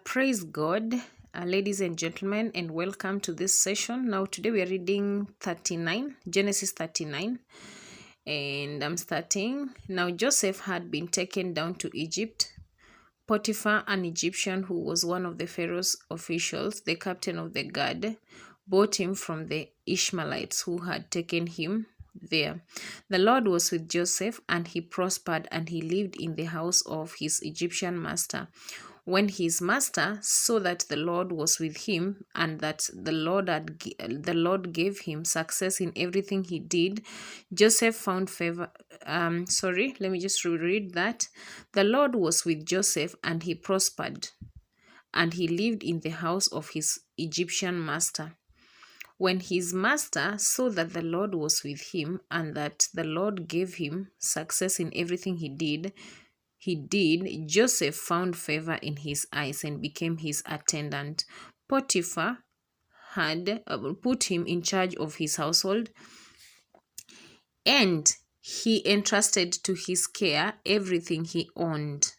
Praise God, ladies and gentlemen, and welcome to this session. Now, today we are reading 39, Genesis 39, and I'm starting. Now, Joseph had been taken down to Egypt. Potiphar, an Egyptian who was one of the Pharaoh's officials, the captain of the guard, bought him from the Ishmaelites who had taken him there. The Lord was with Joseph, and he prospered, and he lived in the house of his Egyptian master. When his master saw that the Lord was with him, and that the Lord gave him success in everything he did, Joseph found favor. Let me just reread that. The Lord was with Joseph, and he prospered, and he lived in the house of his Egyptian master. When his master saw that the Lord was with him, and that the Lord gave him success in everything he did, Joseph found favor in his eyes and became his attendant. Potiphar had put him in charge of his household, and he entrusted to his care everything he owned.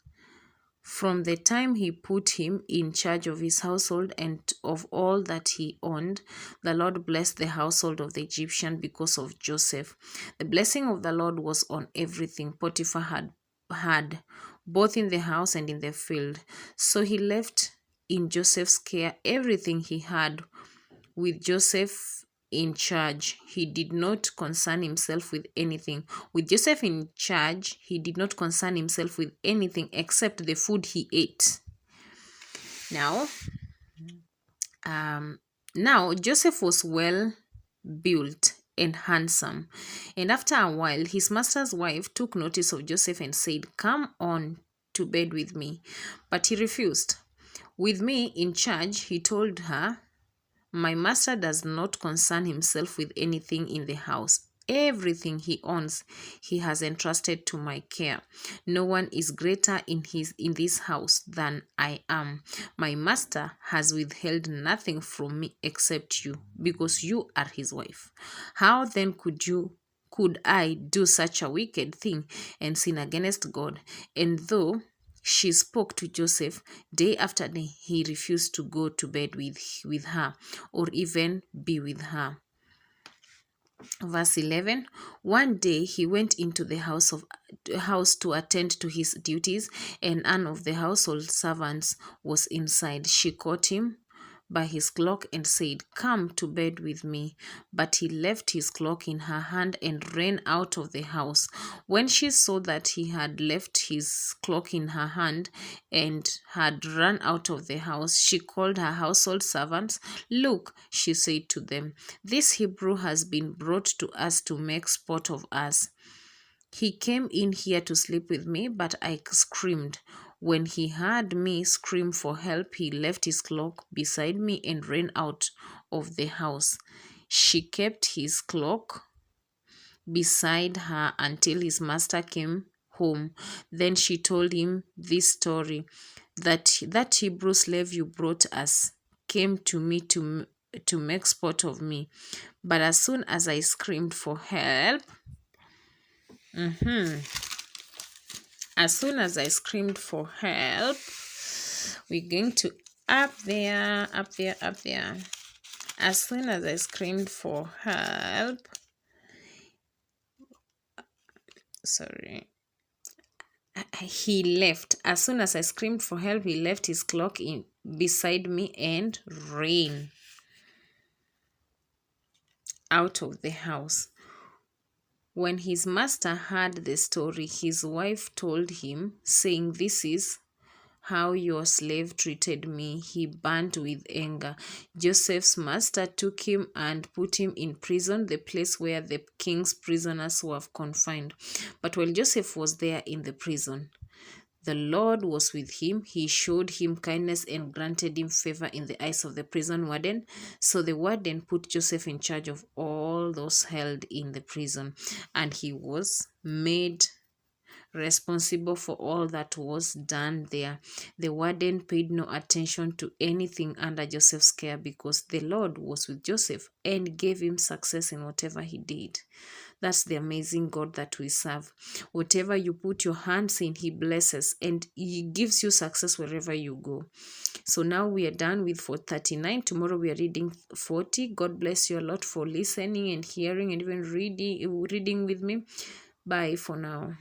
From the time he put him in charge of his household and of all that he owned, the Lord blessed the household of the Egyptian because of Joseph. The blessing of the Lord was on everything Potiphar had, both in the house and in the field. So he left in Joseph's care everything he had. With Joseph in charge, he did not concern himself with anything. With Joseph in charge, he did not concern himself with anything except the food he ate. Now Joseph was well built and handsome. And after a while, his master's wife took notice of Joseph and said, "Come on to bed with me." But he refused. "With me in charge," he told her, "my master does not concern himself with anything in the house. Everything he owns, he has entrusted to my care. No one is greater in this house than I am. My master has withheld nothing from me except you, because you are his wife. How then could I do such a wicked thing and sin against God?" And though she spoke to Joseph day after day, he refused to go to bed with her or even be with her. Verse 11, one day he went into the house to attend to his duties, and one of the household servants was inside. She caught him by his cloak and said, "Come to bed with me." But he left his cloak in her hand and ran out of the house. When she saw that he had left his cloak in her hand and had run out of the house, she called her household servants. "Look," she said to them, "this Hebrew has been brought to us to make sport of us. He came in here to sleep with me, but I screamed. When he heard me scream for help, he left his cloak beside me and ran out of the house." She kept his cloak beside her until his master came home. Then she told him this story: that Hebrew slave you brought us came to me to make sport of me. But as soon as I screamed for help, As soon as I screamed for help, we're going to up there. As soon as I screamed for help, he left. As soon as I screamed for help, he left his cloak beside me and ran out of the house. When his master heard the story, his wife told him, saying, "This is how your slave treated me." He burned with anger. Joseph's master took him and put him in prison, the place where the king's prisoners were confined. But while Joseph was there in the prison, the Lord was with him. He showed him kindness and granted him favor in the eyes of the prison warden. So the warden put Joseph in charge of all those held in the prison, and he was made responsible for all that was done there. The warden paid no attention to anything under Joseph's care, because the Lord was with Joseph and gave him success in whatever he did. That's the amazing God that we serve. Whatever you put your hands in, he blesses, and he gives you success wherever you go. So now we are done with 439. Tomorrow we are reading 40. God bless you a lot for listening and hearing and even reading with me. Bye for now.